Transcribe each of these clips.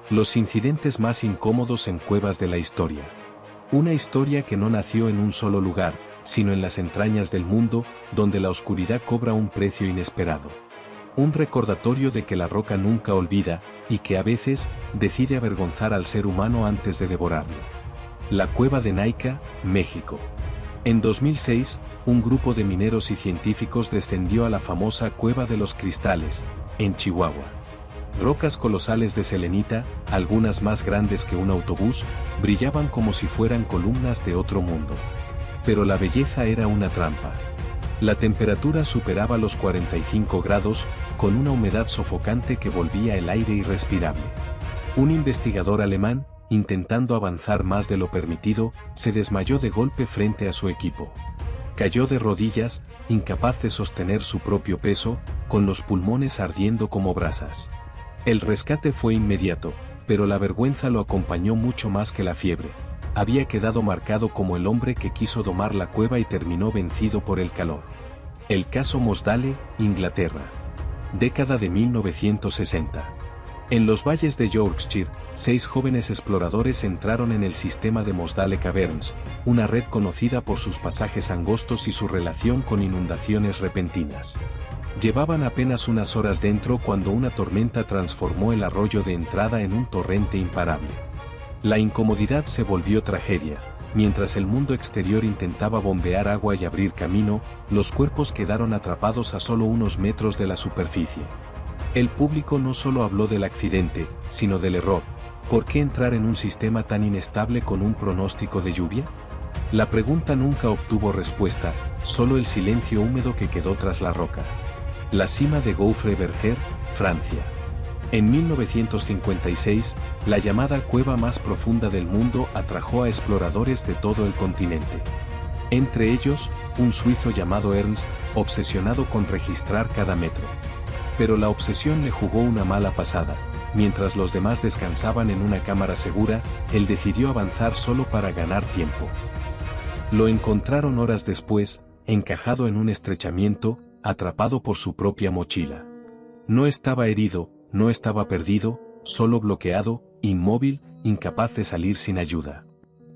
Los incidentes más incómodos en cuevas de la historia. Una historia que no nació en un solo lugar, sino en las entrañas del mundo, donde la oscuridad cobra un precio inesperado. Un recordatorio de que la roca nunca olvida, y que a veces, decide avergonzar al ser humano antes de devorarlo. La cueva de Naica, México. En 2006, un grupo de mineros y científicos descendió a la famosa Cueva de los Cristales, en Chihuahua. Rocas colosales de selenita, algunas más grandes que un autobús, brillaban como si fueran columnas de otro mundo. Pero la belleza era una trampa. La temperatura superaba los 45 grados, con una humedad sofocante que volvía el aire irrespirable. Un investigador alemán, intentando avanzar más de lo permitido, se desmayó de golpe frente a su equipo. Cayó de rodillas, incapaz de sostener su propio peso, con los pulmones ardiendo como brasas. El rescate fue inmediato, pero la vergüenza lo acompañó mucho más que la fiebre. Había quedado marcado como el hombre que quiso domar la cueva y terminó vencido por el calor. El caso Mossdale, Inglaterra. Década de 1960. En los valles de Yorkshire, 6 jóvenes exploradores entraron en el sistema de Mossdale Caverns, una red conocida por sus pasajes angostos y su relación con inundaciones repentinas. Llevaban apenas unas horas dentro cuando una tormenta transformó el arroyo de entrada en un torrente imparable. La incomodidad se volvió tragedia. Mientras el mundo exterior intentaba bombear agua y abrir camino, los cuerpos quedaron atrapados a solo unos metros de la superficie. El público no solo habló del accidente, sino del error. ¿Por qué entrar en un sistema tan inestable con un pronóstico de lluvia? La pregunta nunca obtuvo respuesta, solo el silencio húmedo que quedó tras la roca. La cima de Gouffre Berger, Francia. En 1956, la llamada cueva más profunda del mundo atrajo a exploradores de todo el continente. Entre ellos, un suizo llamado Ernst, obsesionado con registrar cada metro. Pero la obsesión le jugó una mala pasada. Mientras los demás descansaban en una cámara segura, él decidió avanzar solo para ganar tiempo. Lo encontraron horas después, encajado en un estrechamiento, atrapado por su propia mochila. No estaba herido, no estaba perdido, solo bloqueado, inmóvil, incapaz de salir sin ayuda.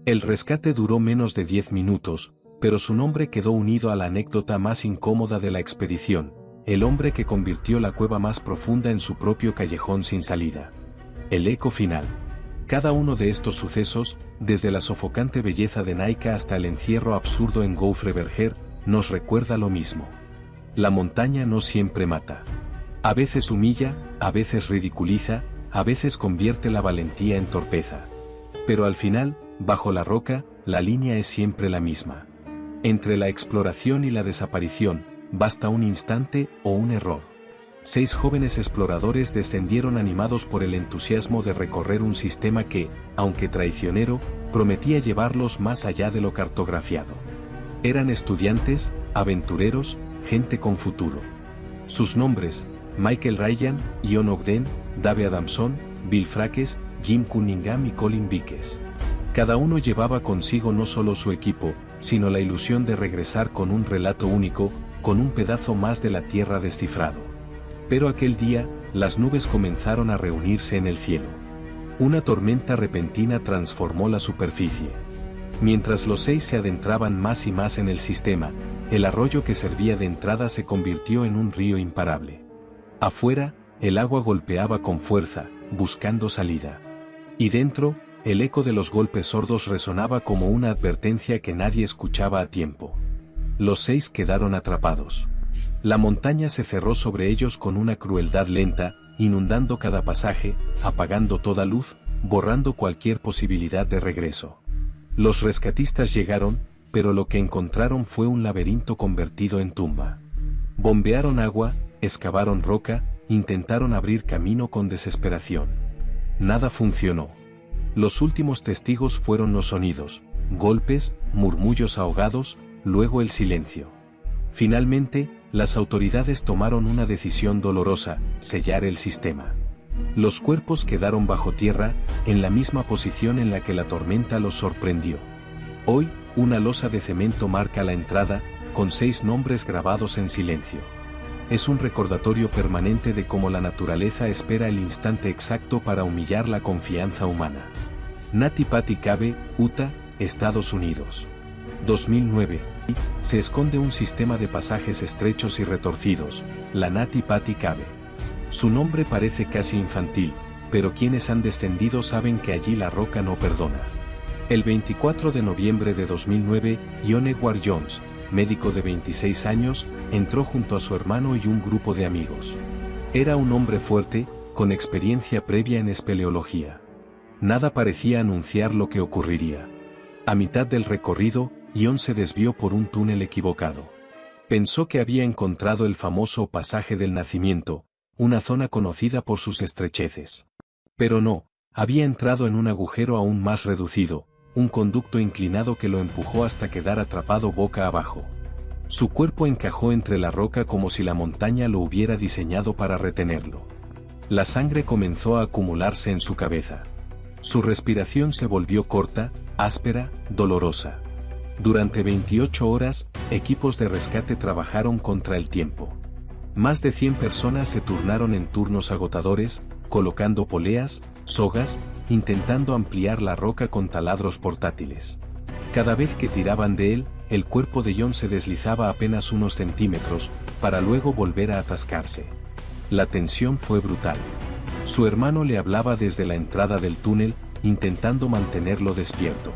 El rescate duró menos de 10 minutos, pero su nombre quedó unido a la anécdota más incómoda de la expedición, el hombre que convirtió la cueva más profunda en su propio callejón sin salida. El eco final. Cada uno de estos sucesos, desde la sofocante belleza de Naica hasta el encierro absurdo en Gouffre Berger, nos recuerda lo mismo. La montaña no siempre mata. A veces humilla, a veces ridiculiza, a veces convierte la valentía en torpeza. Pero al final, bajo la roca, la línea es siempre la misma. Entre la exploración y la desaparición, basta un instante o un error. 6 jóvenes exploradores descendieron animados por el entusiasmo de recorrer un sistema que, aunque traicionero, prometía llevarlos más allá de lo cartografiado. Eran estudiantes, aventureros, gente con futuro. Sus nombres: Michael Ryan, Ian Ogden, Dave Adamson, Bill Frakes, Jim Cunningham y Colin Vikes. Cada uno llevaba consigo no solo su equipo, sino la ilusión de regresar con un relato único, con un pedazo más de la tierra descifrado. Pero aquel día, las nubes comenzaron a reunirse en el cielo. Una tormenta repentina transformó la superficie. Mientras los 6 se adentraban más y más en el sistema, el arroyo que servía de entrada se convirtió en un río imparable. Afuera, el agua golpeaba con fuerza, buscando salida. Y dentro, el eco de los golpes sordos resonaba como una advertencia que nadie escuchaba a tiempo. Los 6 quedaron atrapados. La montaña se cerró sobre ellos con una crueldad lenta, inundando cada pasaje, apagando toda luz, borrando cualquier posibilidad de regreso. Los rescatistas llegaron, pero lo que encontraron fue un laberinto convertido en tumba. Bombearon agua, excavaron roca, intentaron abrir camino con desesperación. Nada funcionó. Los últimos testigos fueron los sonidos, golpes, murmullos ahogados, luego el silencio. Finalmente, las autoridades tomaron una decisión dolorosa: sellar el sistema. Los cuerpos quedaron bajo tierra, en la misma posición en la que la tormenta los sorprendió. Hoy, una losa de cemento marca la entrada, con 6 nombres grabados en silencio. es un recordatorio permanente de cómo la naturaleza espera el instante exacto para humillar la confianza humana. Nati Patti Cave, Utah, Estados Unidos. 2009. Se esconde un sistema de pasajes estrechos y retorcidos, la Nati Patti Cave. Su nombre parece casi infantil, pero quienes han descendido saben que allí la roca no perdona. El 24 de noviembre de 2009, John Edward Jones, médico de 26 años, entró junto a su hermano y un grupo de amigos. Era un hombre fuerte, con experiencia previa en espeleología. Nada parecía anunciar lo que ocurriría. A mitad del recorrido, John se desvió por un túnel equivocado. Pensó que había encontrado el famoso pasaje del nacimiento, una zona conocida por sus estrecheces. Pero no, había entrado en un agujero aún más reducido, un conducto inclinado que lo empujó hasta quedar atrapado boca abajo. Su cuerpo encajó entre la roca como si la montaña lo hubiera diseñado para retenerlo. La sangre comenzó a acumularse en su cabeza. Su respiración se volvió corta, áspera, dolorosa. Durante 28 horas, equipos de rescate trabajaron contra el tiempo. Más de 100 personas se turnaron en turnos agotadores, colocando poleas, sogas, intentando ampliar la roca con taladros portátiles. Cada vez que tiraban de él, el cuerpo de John se deslizaba apenas unos centímetros, para luego volver a atascarse. La tensión fue brutal. Su hermano le hablaba desde la entrada del túnel, intentando mantenerlo despierto.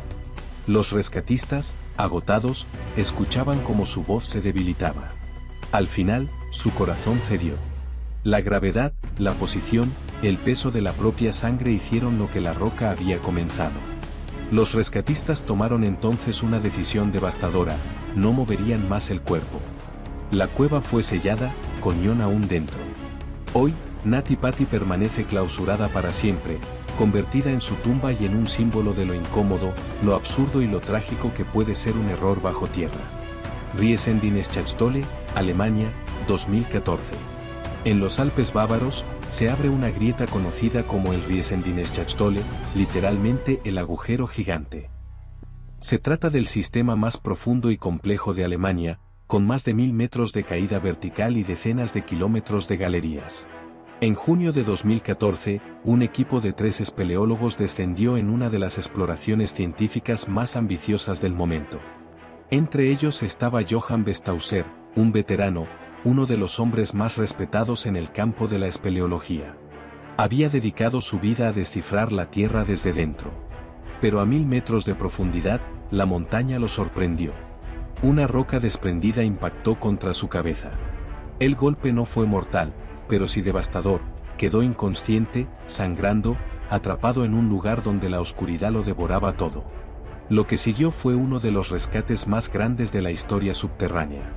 Los rescatistas, agotados, escuchaban cómo su voz se debilitaba. Al final, su corazón cedió. La gravedad, la posición, el peso de la propia sangre hicieron lo que la roca había comenzado. Los rescatistas tomaron entonces una decisión devastadora: no moverían más el cuerpo. La cueva fue sellada, con John aún dentro. Hoy, Nati Patti permanece clausurada para siempre, convertida en su tumba y en un símbolo de lo incómodo, lo absurdo y lo trágico que puede ser un error bajo tierra. Riesendines-Schachtole, Alemania, 2014. En los Alpes bávaros, se abre una grieta conocida como el Riesendines-Schachtole, literalmente el agujero gigante. Se trata del sistema más profundo y complejo de Alemania, con más de 1000 metros de caída vertical y decenas de kilómetros de galerías. En junio de 2014, un equipo de 3 espeleólogos descendió en una de las exploraciones científicas más ambiciosas del momento. Entre ellos estaba Johann Westauser, un veterano, uno de los hombres más respetados en el campo de la espeleología. Había dedicado su vida a descifrar la Tierra desde dentro. Pero a 1000 metros de profundidad, la montaña lo sorprendió. Una roca desprendida impactó contra su cabeza. El golpe no fue mortal, pero sí devastador. Quedó inconsciente, sangrando, atrapado en un lugar donde la oscuridad lo devoraba todo. Lo que siguió fue uno de los rescates más grandes de la historia subterránea.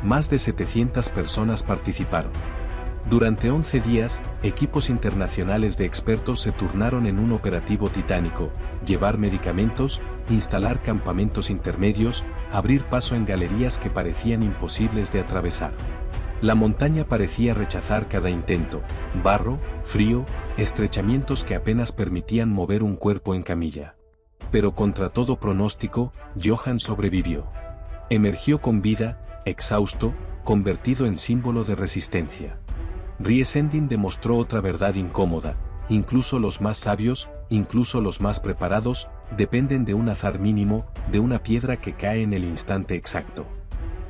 Más de 700 personas participaron. Durante 11 días, equipos internacionales de expertos se turnaron en un operativo titánico: llevar medicamentos, instalar campamentos intermedios, abrir paso en galerías que parecían imposibles de atravesar. La montaña parecía rechazar cada intento: barro, frío, estrechamientos que apenas permitían mover un cuerpo en camilla. Pero contra todo pronóstico, Johann sobrevivió. Emergió con vida, exhausto, convertido en símbolo de resistencia. Riesendin demostró otra verdad incómoda: incluso los más sabios, incluso los más preparados, dependen de un azar mínimo, de una piedra que cae en el instante exacto.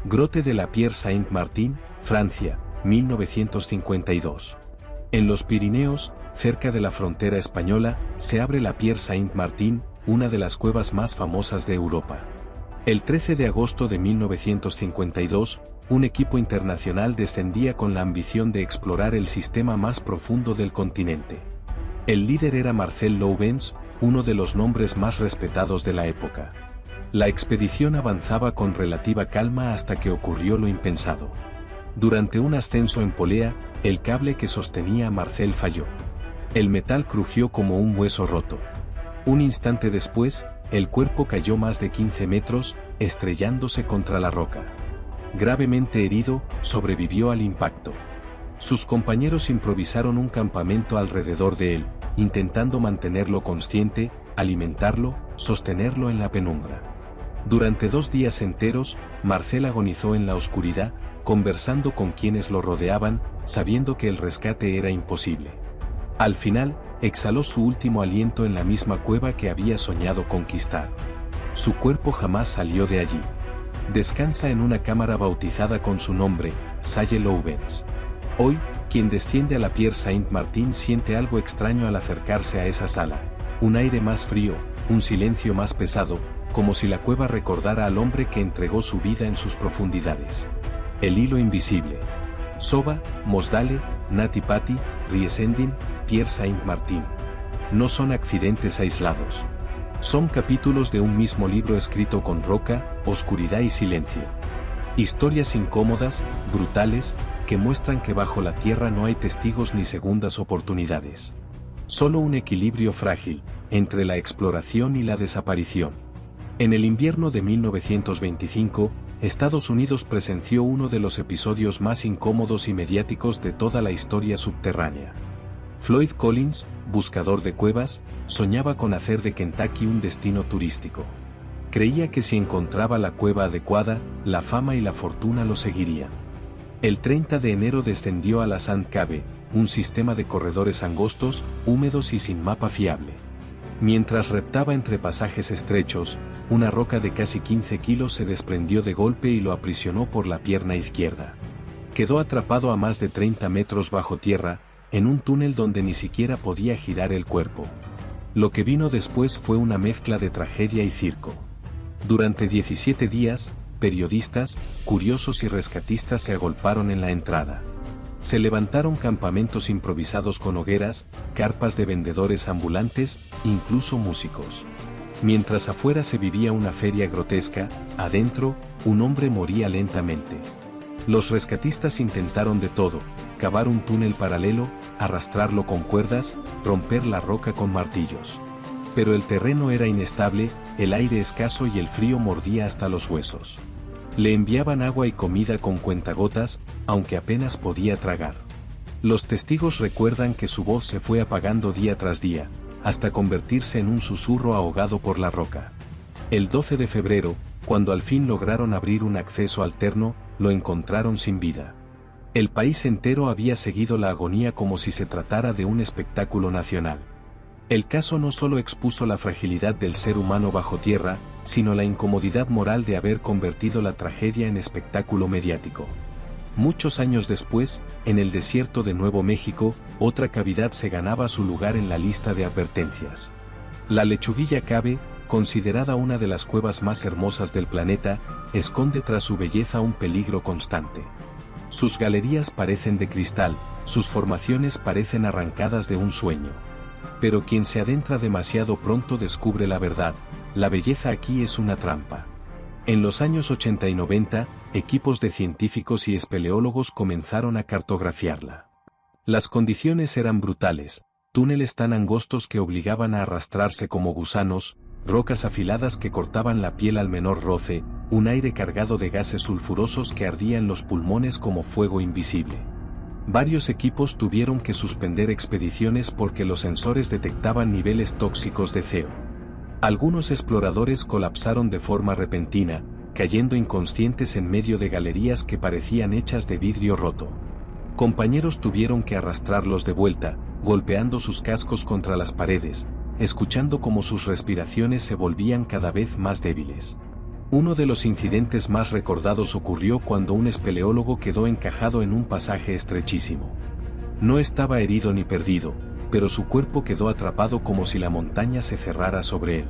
Grotte de la Pierre Saint-Martin, Francia, 1952. En los Pirineos, cerca de la frontera española, se abre la Pierre Saint-Martin, una de las cuevas más famosas de Europa. El 13 de agosto de 1952, un equipo internacional descendía con la ambición de explorar el sistema más profundo del continente. El líder era Marcel Loubens, uno de los nombres más respetados de la época. La expedición avanzaba con relativa calma hasta que ocurrió lo impensado. Durante un ascenso en polea, el cable que sostenía a Marcel falló. El metal crujió como un hueso roto. Un instante después, el cuerpo cayó más de 15 metros, estrellándose contra la roca. Gravemente herido, sobrevivió al impacto. Sus compañeros improvisaron un campamento alrededor de él, intentando mantenerlo consciente, alimentarlo, sostenerlo en la penumbra. Durante 2 días enteros, Marcel agonizó en la oscuridad, conversando con quienes lo rodeaban, sabiendo que el rescate era imposible. Al final, exhaló su último aliento en la misma cueva que había soñado conquistar. Su cuerpo jamás salió de allí. Descansa en una cámara bautizada con su nombre, Salle Loubens. Hoy, quien desciende a la Pierre Saint-Martin siente algo extraño al acercarse a esa sala, un aire más frío, un silencio más pesado, como si la cueva recordara al hombre que entregó su vida en sus profundidades. El hilo invisible. Soba, Mosdale, Nati Patti, Riesendin, Pierre Saint-Martin. No son accidentes aislados. Son capítulos de un mismo libro escrito con roca, oscuridad y silencio. Historias incómodas, brutales, que muestran que bajo la tierra no hay testigos ni segundas oportunidades. Solo un equilibrio frágil, entre la exploración y la desaparición. En el invierno de 1925, Estados Unidos presenció uno de los episodios más incómodos y mediáticos de toda la historia subterránea. Floyd Collins, buscador de cuevas, soñaba con hacer de Kentucky un destino turístico. Creía que si encontraba la cueva adecuada, la fama y la fortuna lo seguirían. El 30 de enero descendió a la Sand Cave, un sistema de corredores angostos, húmedos y sin mapa fiable. Mientras reptaba entre pasajes estrechos, una roca de casi 15 kilos se desprendió de golpe y lo aprisionó por la pierna izquierda. Quedó atrapado a más de 30 metros bajo tierra, en un túnel donde ni siquiera podía girar el cuerpo. Lo que vino después fue una mezcla de tragedia y circo. Durante 17 días, periodistas, curiosos y rescatistas se agolparon en la entrada. Se levantaron campamentos improvisados con hogueras, carpas de vendedores ambulantes, incluso músicos. Mientras afuera se vivía una feria grotesca, adentro, un hombre moría lentamente. Los rescatistas intentaron de todo: cavar un túnel paralelo, arrastrarlo con cuerdas, romper la roca con martillos. Pero el terreno era inestable, el aire escaso y el frío mordía hasta los huesos. Le enviaban agua y comida con cuentagotas, aunque apenas podía tragar. Los testigos recuerdan que su voz se fue apagando día tras día, hasta convertirse en un susurro ahogado por la roca. El 12 de febrero, cuando al fin lograron abrir un acceso alterno, lo encontraron sin vida. El país entero había seguido la agonía como si se tratara de un espectáculo nacional. El caso no solo expuso la fragilidad del ser humano bajo tierra, sino la incomodidad moral de haber convertido la tragedia en espectáculo mediático. Muchos años después, en el desierto de Nuevo México, otra cavidad se ganaba su lugar en la lista de advertencias. La Lechuguilla Cave, considerada una de las cuevas más hermosas del planeta, esconde tras su belleza un peligro constante. Sus galerías parecen de cristal, sus formaciones parecen arrancadas de un sueño. Pero quien se adentra demasiado pronto descubre la verdad: la belleza aquí es una trampa. En los años 80 y 90, equipos de científicos y espeleólogos comenzaron a cartografiarla. Las condiciones eran brutales: túneles tan angostos que obligaban a arrastrarse como gusanos, rocas afiladas que cortaban la piel al menor roce, un aire cargado de gases sulfurosos que ardían los pulmones como fuego invisible. Varios equipos tuvieron que suspender expediciones porque los sensores detectaban niveles tóxicos de CO. Algunos exploradores colapsaron de forma repentina, cayendo inconscientes en medio de galerías que parecían hechas de vidrio roto. Compañeros tuvieron que arrastrarlos de vuelta, golpeando sus cascos contra las paredes, escuchando cómo sus respiraciones se volvían cada vez más débiles. Uno de los incidentes más recordados ocurrió cuando un espeleólogo quedó encajado en un pasaje estrechísimo. No estaba herido ni perdido, pero su cuerpo quedó atrapado como si la montaña se cerrara sobre él.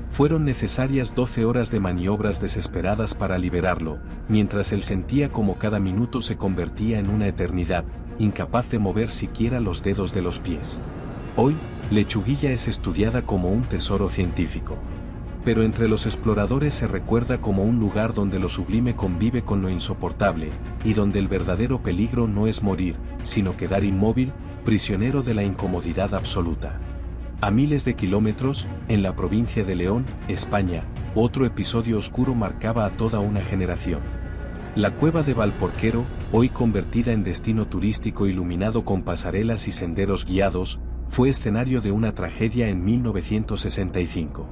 Fueron necesarias 12 horas de maniobras desesperadas para liberarlo, mientras él sentía como cada minuto se convertía en una eternidad, incapaz de mover siquiera los dedos de los pies. Hoy, Lechuguilla es estudiada como un tesoro científico. Pero entre los exploradores se recuerda como un lugar donde lo sublime convive con lo insoportable, y donde el verdadero peligro no es morir, sino quedar inmóvil, prisionero de la incomodidad absoluta. A miles de kilómetros, en la provincia de León, España, otro episodio oscuro marcaba a toda una generación. La cueva de Valporquero, hoy convertida en destino turístico iluminado con pasarelas y senderos guiados, fue escenario de una tragedia en 1965.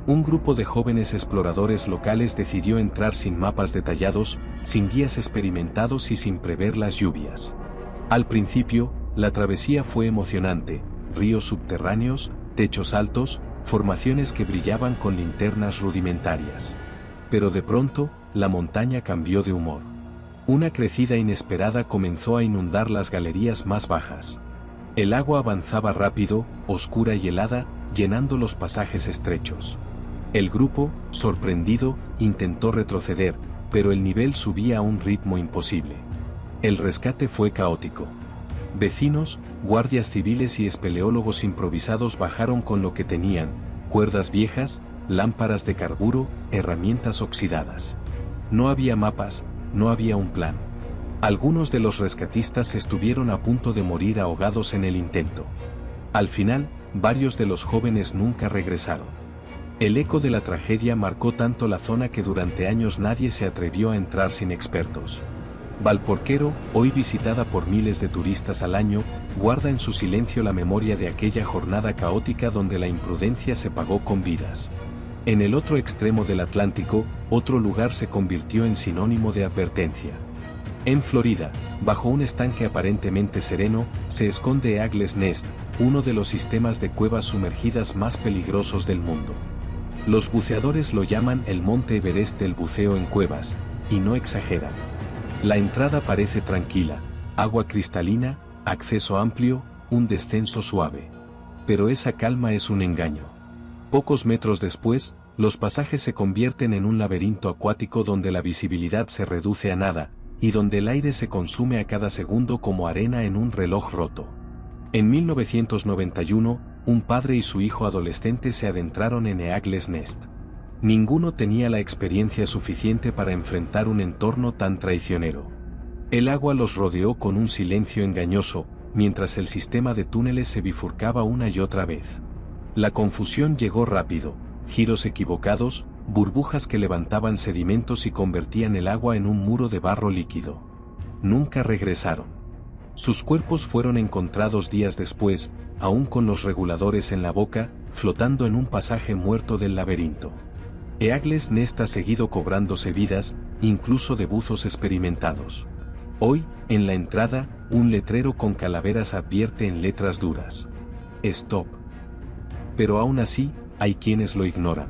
Un grupo de jóvenes exploradores locales decidió entrar sin mapas detallados, sin guías experimentados y sin prever las lluvias. Al principio, la travesía fue emocionante: ríos subterráneos, techos altos, formaciones que brillaban con linternas rudimentarias. Pero de pronto, la montaña cambió de humor. Una crecida inesperada comenzó a inundar las galerías más bajas. El agua avanzaba rápido, oscura y helada, llenando los pasajes estrechos. El grupo, sorprendido, intentó retroceder, pero el nivel subía a un ritmo imposible. El rescate fue caótico. Vecinos, guardias civiles y espeleólogos improvisados bajaron con lo que tenían: cuerdas viejas, lámparas de carburo, herramientas oxidadas. No había mapas, no había un plan. Algunos de los rescatistas estuvieron a punto de morir ahogados en el intento. Al final, varios de los jóvenes nunca regresaron. El eco de la tragedia marcó tanto la zona que durante años nadie se atrevió a entrar sin expertos. Valporquero, hoy visitada por miles de turistas al año, guarda en su silencio la memoria de aquella jornada caótica donde la imprudencia se pagó con vidas. En el otro extremo del Atlántico, otro lugar se convirtió en sinónimo de advertencia. En Florida, bajo un estanque aparentemente sereno, se esconde Eagles Nest, uno de los sistemas de cuevas sumergidas más peligrosos del mundo. Los buceadores lo llaman el Monte Everest del buceo en cuevas, y no exageran. La entrada parece tranquila: agua cristalina, acceso amplio, un descenso suave. Pero esa calma es un engaño. Pocos metros después, los pasajes se convierten en un laberinto acuático donde la visibilidad se reduce a nada, y donde el aire se consume a cada segundo como arena en un reloj roto. En 1991, un padre y su hijo adolescente se adentraron en Eagles Nest. Ninguno tenía la experiencia suficiente para enfrentar un entorno tan traicionero. El agua los rodeó con un silencio engañoso, mientras el sistema de túneles se bifurcaba una y otra vez. La confusión llegó rápido: giros equivocados, burbujas que levantaban sedimentos y convertían el agua en un muro de barro líquido. Nunca regresaron. Sus cuerpos fueron encontrados días después, aún con los reguladores en la boca, flotando en un pasaje muerto del laberinto. Eagles Nest ha seguido cobrándose vidas, incluso de buzos experimentados. Hoy, en la entrada, un letrero con calaveras advierte en letras duras: "Stop". Pero aún así, hay quienes lo ignoran.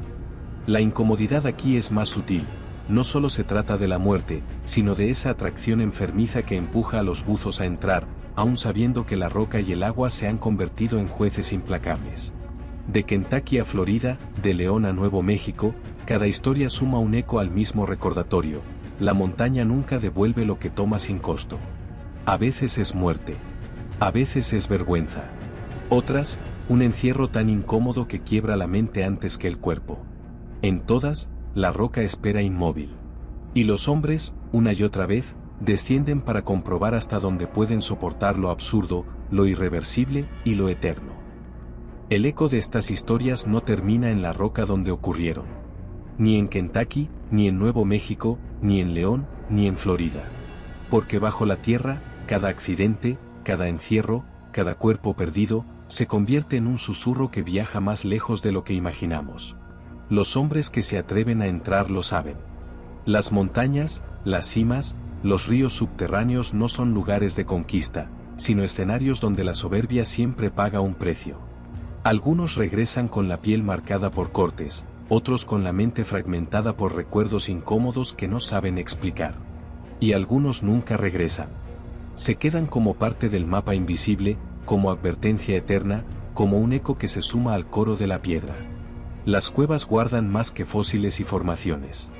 La incomodidad aquí es más sutil. No solo se trata de la muerte, sino de esa atracción enfermiza que empuja a los buzos a entrar, aun sabiendo que la roca y el agua se han convertido en jueces implacables. De Kentucky a Florida, de León a Nuevo México, cada historia suma un eco al mismo recordatorio: la montaña nunca devuelve lo que toma sin costo. A veces es muerte. A veces es vergüenza. Otras, un encierro tan incómodo que quiebra la mente antes que el cuerpo. En todas, la roca espera inmóvil. Y los hombres, una y otra vez, descienden para comprobar hasta dónde pueden soportar lo absurdo, lo irreversible y lo eterno. El eco de estas historias no termina en la roca donde ocurrieron. Ni en Kentucky, ni en Nuevo México, ni en León, ni en Florida. Porque bajo la tierra, cada accidente, cada encierro, cada cuerpo perdido, se convierte en un susurro que viaja más lejos de lo que imaginamos. Los hombres que se atreven a entrar lo saben. Las montañas, las cimas, los ríos subterráneos no son lugares de conquista, sino escenarios donde la soberbia siempre paga un precio. Algunos regresan con la piel marcada por cortes, otros con la mente fragmentada por recuerdos incómodos que no saben explicar. Y algunos nunca regresan. Se quedan como parte del mapa invisible, como advertencia eterna, como un eco que se suma al coro de la piedra. Las cuevas guardan más que fósiles y formaciones.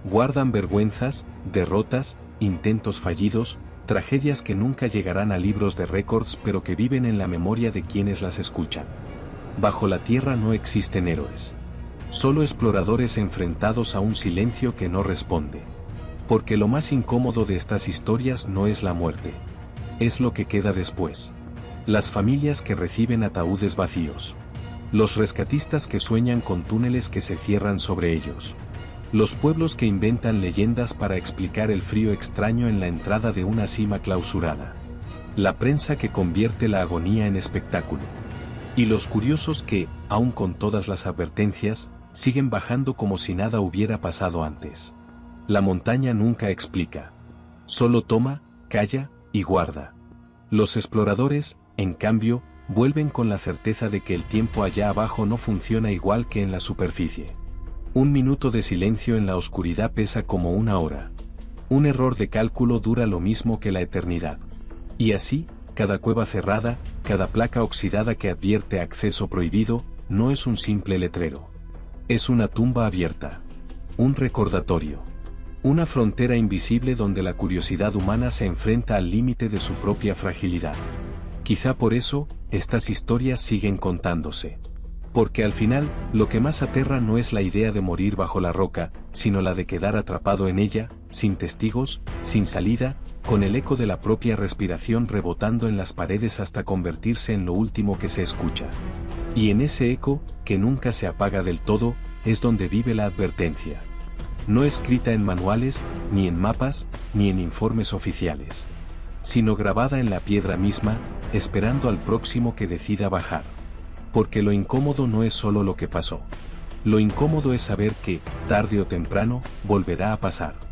Guardan vergüenzas, derrotas, intentos fallidos, tragedias que nunca llegarán a libros de récords pero que viven en la memoria de quienes las escuchan. Bajo la tierra no existen héroes. Solo exploradores enfrentados a un silencio que no responde. Porque lo más incómodo de estas historias no es la muerte. Es lo que queda después. Las familias que reciben ataúdes vacíos. Los rescatistas que sueñan con túneles que se cierran sobre ellos. Los pueblos que inventan leyendas para explicar el frío extraño en la entrada de una cima clausurada. La prensa que convierte la agonía en espectáculo. Y los curiosos que, aun con todas las advertencias, siguen bajando como si nada hubiera pasado antes. La montaña nunca explica. Solo toma, calla y guarda. Los exploradores, en cambio, vuelven con la certeza de que el tiempo allá abajo no funciona igual que en la superficie. Un minuto de silencio en la oscuridad pesa como una hora. Un error de cálculo dura lo mismo que la eternidad. Y así, cada cueva cerrada, cada placa oxidada que advierte acceso prohibido, no es un simple letrero. Es una tumba abierta. Un recordatorio. Una frontera invisible donde la curiosidad humana se enfrenta al límite de su propia fragilidad. Quizá por eso, estas historias siguen contándose. Porque al final, lo que más aterra no es la idea de morir bajo la roca, sino la de quedar atrapado en ella, sin testigos, sin salida, con el eco de la propia respiración rebotando en las paredes hasta convertirse en lo último que se escucha. Y en ese eco, que nunca se apaga del todo, es donde vive la advertencia. No escrita en manuales, ni en mapas, ni en informes oficiales. Sino grabada en la piedra misma, esperando al próximo que decida bajar. Porque lo incómodo no es solo lo que pasó. Lo incómodo es saber que, tarde o temprano, volverá a pasar.